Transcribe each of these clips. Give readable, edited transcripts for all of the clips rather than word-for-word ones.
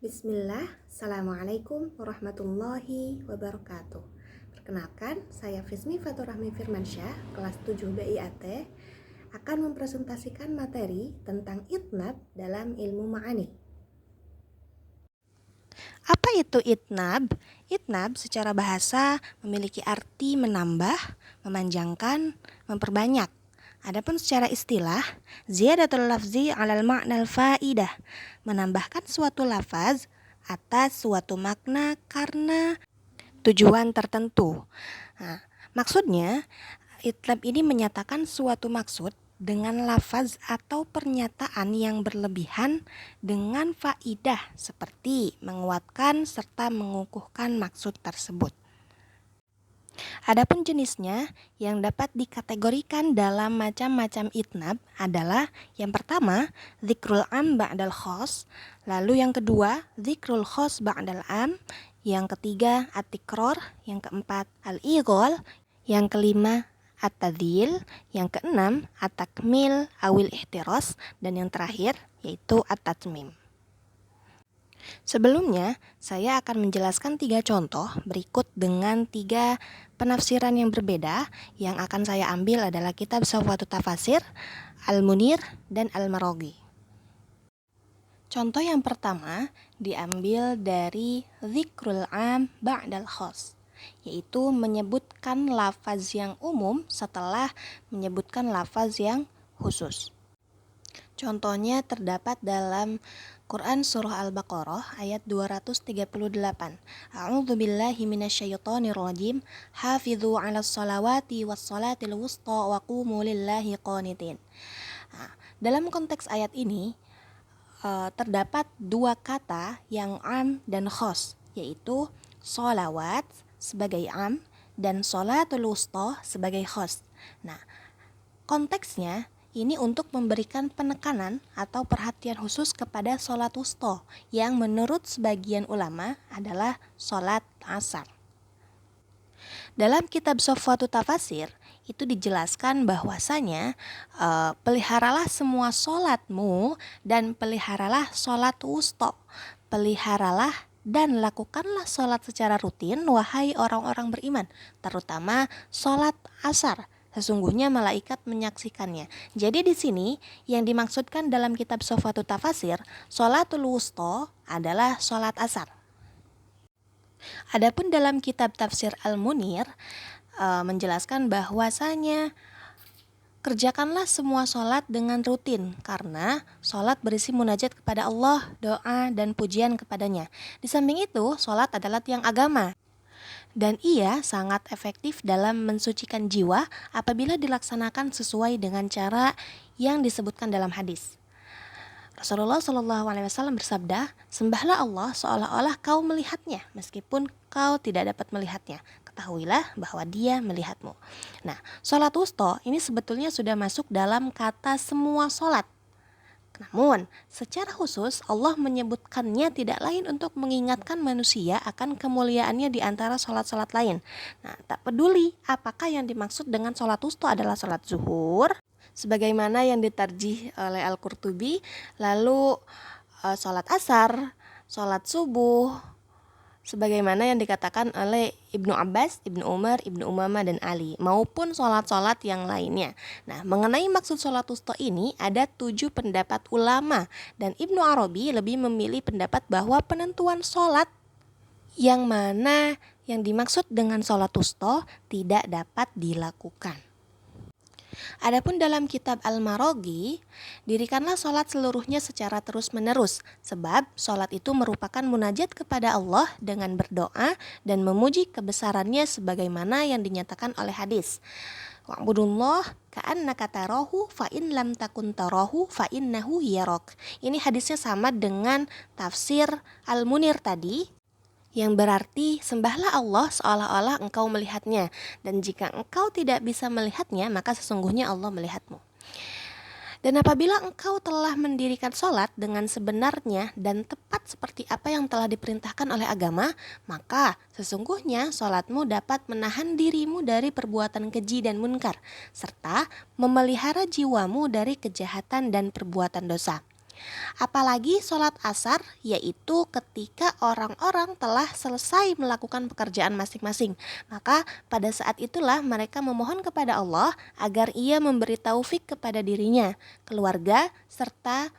Bismillah, Assalamualaikum warahmatullahi wabarakatuh. Perkenalkan, saya Frismi Fatur Rahmi Firmansyah, kelas 7 BIAT, akan mempresentasikan materi tentang itnab dalam ilmu ma'ani. Apa itu itnab? Itnab secara bahasa memiliki arti menambah, memanjangkan, memperbanyak. Adapun secara istilah, ziyadatul lafzi 'alal ma'nal faidah, menambahkan suatu lafaz atas suatu makna karena tujuan tertentu. Nah, maksudnya, itnab ini menyatakan suatu maksud dengan lafaz atau pernyataan yang berlebihan dengan faidah seperti menguatkan serta mengukuhkan maksud tersebut. Adapun jenisnya yang dapat dikategorikan dalam macam-macam itnab adalah yang pertama, dzikrul am ba'dal khos, lalu yang kedua, dzikrul khos ba'dal am, yang ketiga, at-tikror, yang keempat, al-ighal, yang kelima, at-tadhil, yang keenam, at-takmil awil ihtiras, dan yang terakhir yaitu at-tatmim. Sebelumnya, saya akan menjelaskan 3 contoh berikut dengan 3 penafsiran yang berbeda. Yang akan saya ambil adalah kitab Safwatut Tafasir, Al-Munir, dan Al-Maraghi. Contoh yang pertama diambil dari dzikrul am ba'dal khas, yaitu menyebutkan lafaz yang umum setelah menyebutkan lafaz yang khusus. Contohnya terdapat dalam Quran Surah Al-Baqarah ayat 238. A'udzu billahi minasyaitonir rajim. Hafidzu 'alas salawati was salatil wusta wa qumu lillahi qanitin. Nah, dalam konteks ayat ini terdapat 2 kata yang am dan khos, yaitu sholawat sebagai am dan sholatul wusta sebagai khos. Nah, konteksnya ini untuk memberikan penekanan atau perhatian khusus kepada sholat wusta yang menurut sebagian ulama adalah sholat asar. Dalam kitab Safwatut Tafasir itu dijelaskan bahwasanya peliharalah semua sholatmu dan peliharalah sholat wusta. Peliharalah dan lakukanlah sholat secara rutin, wahai orang-orang beriman, terutama sholat asar. Sesungguhnya malaikat menyaksikannya. Jadi di sini yang dimaksudkan dalam kitab Safwatut Tafasir, sholatul wusta adalah sholat asar. Adapun dalam kitab tafsir Al-Munir menjelaskan bahwasanya kerjakanlah semua sholat dengan rutin, karena sholat berisi munajat kepada Allah, doa, dan pujian kepadanya. Di samping itu, sholat adalah tiang agama, dan ia sangat efektif dalam mensucikan jiwa apabila dilaksanakan sesuai dengan cara yang disebutkan dalam hadis. Rasulullah SAW bersabda, sembahlah Allah seolah-olah kau melihatnya, meskipun kau tidak dapat melihatnya. Ketahuilah bahwa dia melihatmu. Nah, sholat wusta ini sebetulnya sudah masuk dalam kata semua sholat. Namun, secara khusus Allah menyebutkannya tidak lain untuk mengingatkan manusia akan kemuliaannya di antara sholat-sholat lain. Nah, tak peduli apakah yang dimaksud dengan sholat wusta adalah sholat zuhur, sebagaimana yang ditarjih oleh Al-Qurtubi, lalu sholat asar, sholat subuh, sebagaimana yang dikatakan oleh Ibnu Abbas, Ibnu Umar, Ibnu Umamah, dan Ali, maupun sholat-sholat yang lainnya. Nah, mengenai maksud sholat wusta ini ada 7 pendapat ulama, dan Ibnu Arabi lebih memilih pendapat bahwa penentuan sholat yang mana yang dimaksud dengan sholat wusta tidak dapat dilakukan. Adapun dalam kitab Al-Maraghi, dirikanlah sholat seluruhnya secara terus-menerus, sebab sholat itu merupakan munajat kepada Allah dengan berdoa dan memuji kebesarannya sebagaimana yang dinyatakan oleh hadis. Wa'budullah ka'annaka tarahu fa in lam takun tarahu fa innahu yarak. Ini hadisnya sama dengan tafsir Al-Munir tadi, yang berarti sembahlah Allah seolah-olah engkau melihatnya, dan jika engkau tidak bisa melihatnya maka sesungguhnya Allah melihatmu. Dan apabila engkau telah mendirikan sholat dengan sebenarnya dan tepat seperti apa yang telah diperintahkan oleh agama, maka sesungguhnya sholatmu dapat menahan dirimu dari perbuatan keji dan munkar, serta memelihara jiwamu dari kejahatan dan perbuatan dosa. Apalagi sholat asar, yaitu ketika orang-orang telah selesai melakukan pekerjaan masing-masing. Maka pada saat itulah mereka memohon kepada Allah agar Ia memberi taufik kepada dirinya, keluarga, serta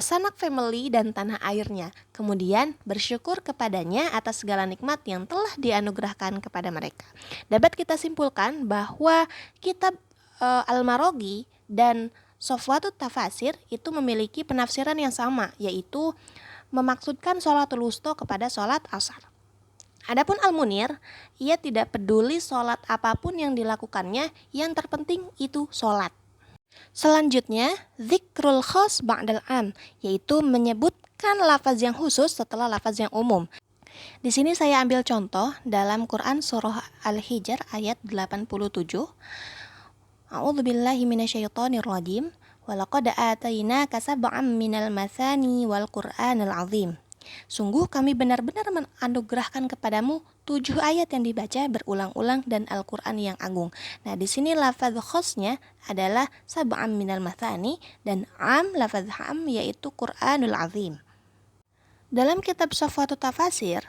sanak family dan tanah airnya. Kemudian bersyukur kepadanya atas segala nikmat yang telah dianugerahkan kepada mereka. Dapat kita simpulkan bahwa kitab Al-Maraghi dan Safwatut Tafasir itu memiliki penafsiran yang sama, yaitu memaksudkan sholatul wusta kepada sholat asar. Adapun Al-Munir, ia tidak peduli sholat apapun yang dilakukannya, yang terpenting itu sholat. Selanjutnya, zikrul khas ba'dal am, yaitu menyebutkan lafaz yang khusus setelah lafaz yang umum. Di sini saya ambil contoh dalam Quran surah Al-Hijr ayat 87. A'udzubillahi minasyaitonirrajim. Walaqad atainaka sab'am minal mathani wal Qur'anil azim. Sungguh kami benar-benar menganugerahkan kepadamu 7 ayat yang dibaca berulang-ulang dan Al-Quran yang agung. Nah, di sini lafaz khosnya adalah sab'am minal mathani dan lafaz am yaitu Quranul azim. Dalam kitab Safwatut Tafasir,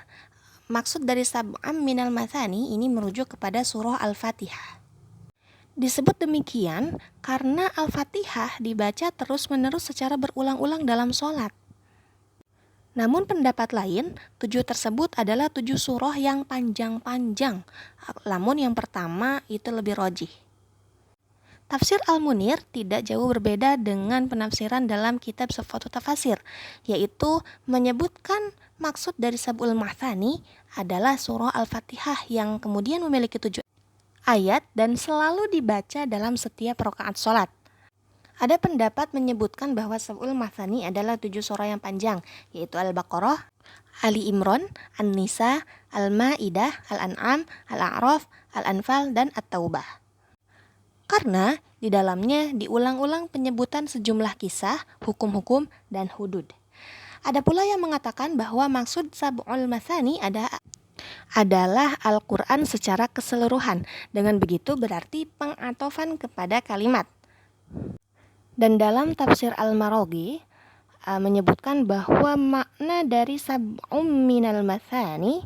maksud dari sab'am minal mathani ini merujuk kepada surah Al-Fatihah. Disebut demikian karena Al-Fatihah dibaca terus-menerus secara berulang-ulang dalam sholat. Namun pendapat lain, 7 tersebut adalah 7 surah yang panjang-panjang. Namun yang pertama itu lebih rajih. Tafsir Al-Munir tidak jauh berbeda dengan penafsiran dalam kitab Safwatut Tafasir, yaitu menyebutkan maksud dari Sab'ul Mathani adalah surah Al-Fatihah yang kemudian memiliki 7 ayat dan selalu dibaca dalam setiap rakaat sholat. Ada pendapat menyebutkan bahwa Sab'ul Mathani adalah 7 surah yang panjang, yaitu Al-Baqarah, Ali Imran, An-Nisa, Al-Ma'idah, Al-An'am, Al-A'raf, Al-Anfal, dan At-Taubah. Karena di dalamnya diulang-ulang penyebutan sejumlah kisah, hukum-hukum, dan hudud. Ada pula yang mengatakan bahwa maksud Sab'ul Mathani adalah Al-Quran secara keseluruhan. Dengan begitu berarti pengatofan kepada kalimat. Dan dalam tafsir Al-Maraghi menyebutkan bahwa makna dari sab'um minal mathani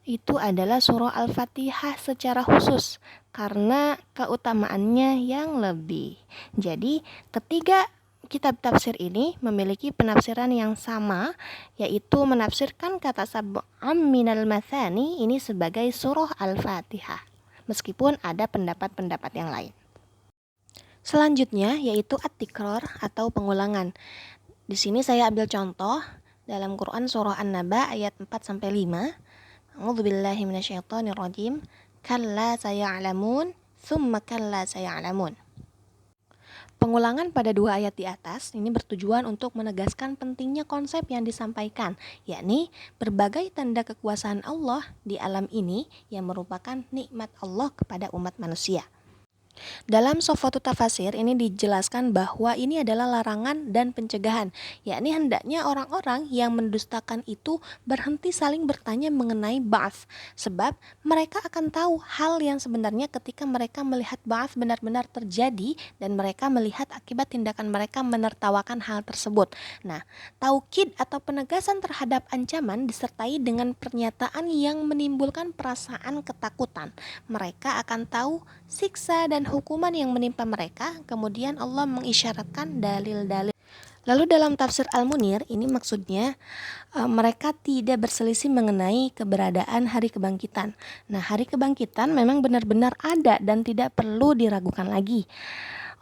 itu adalah surah Al-Fatihah secara khusus karena keutamaannya yang lebih. Jadi ketiga kitab tafsir ini memiliki penafsiran yang sama, yaitu menafsirkan kata sab'um minal mathani ini sebagai surah Al-Fatihah, meskipun ada pendapat-pendapat yang lain. Selanjutnya yaitu at-tikrar atau pengulangan. Di sini saya ambil contoh dalam Quran surah An-Naba ayat 4-5. A'udzubillahi minasyaitonirrajim. Kalla saya'lamun, tsumma kalla saya'lamun. Pengulangan pada 2 ayat di atas ini bertujuan untuk menegaskan pentingnya konsep yang disampaikan, yakni berbagai tanda kekuasaan Allah di alam ini yang merupakan nikmat Allah kepada umat manusia. Dalam Safwatut Tafasir ini dijelaskan bahwa ini adalah larangan dan pencegahan, yakni hendaknya orang-orang yang mendustakan itu berhenti saling bertanya mengenai ba'ats, sebab mereka akan tahu hal yang sebenarnya ketika mereka melihat ba'ats benar-benar terjadi dan mereka melihat akibat tindakan mereka menertawakan hal tersebut. Nah, taukid atau penegasan terhadap ancaman disertai dengan pernyataan yang menimbulkan perasaan ketakutan. Mereka akan tahu siksa dan hukuman yang menimpa mereka. Kemudian Allah mengisyaratkan dalil-dalil. Lalu dalam tafsir Al-Munir ini maksudnya mereka tidak berselisih mengenai keberadaan hari kebangkitan. Nah, hari kebangkitan memang benar-benar ada dan tidak perlu diragukan lagi.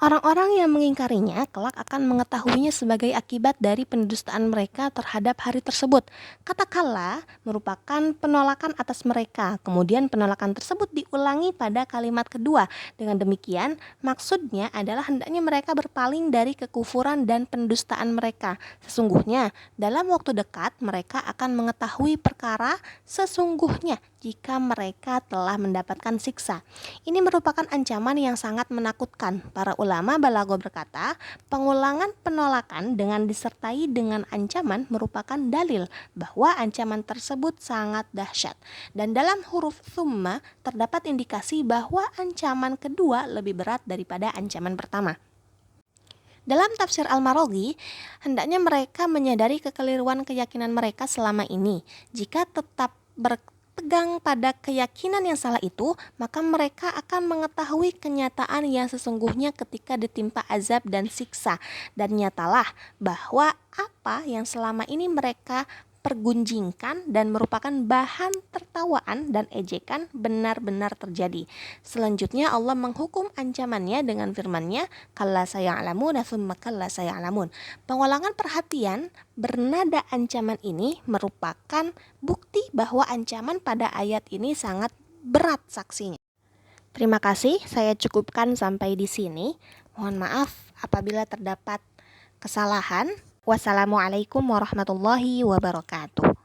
Orang-orang yang mengingkarinya kelak akan mengetahuinya sebagai akibat dari pendustaan mereka terhadap hari tersebut. Kata kala merupakan penolakan atas mereka. Kemudian penolakan tersebut diulangi pada kalimat kedua. Dengan demikian, maksudnya adalah hendaknya mereka berpaling dari kekufuran dan pendustaan mereka. Sesungguhnya, dalam waktu dekat mereka akan mengetahui perkara sesungguhnya jika mereka telah mendapatkan siksa. Ini merupakan ancaman yang sangat menakutkan. Para ulama balaghah berkata, pengulangan penolakan dengan disertai dengan ancaman merupakan dalil bahwa ancaman tersebut sangat dahsyat. Dan dalam huruf tsumma terdapat indikasi bahwa ancaman kedua lebih berat daripada ancaman pertama. Dalam tafsir Al-Maraghi, hendaknya mereka menyadari kekeliruan keyakinan mereka selama ini. Jika tetap berpegang pada keyakinan yang salah itu, maka mereka akan mengetahui kenyataan yang sesungguhnya ketika ditimpa azab dan siksa. Dan nyatalah bahwa apa yang selama ini mereka pergunjingkan dan merupakan bahan tertawaan dan ejekan benar-benar terjadi. Selanjutnya Allah menghukum ancamannya dengan firman-Nya, kalla saya'lamun tsumma kalla saya'lamun. Pengulangan perhatian bernada ancaman ini merupakan bukti bahwa ancaman pada ayat ini sangat berat saksinya. Terima kasih, saya cukupkan sampai di sini. Mohon maaf apabila terdapat kesalahan. Wassalamualaikum warahmatullahi wabarakatuh.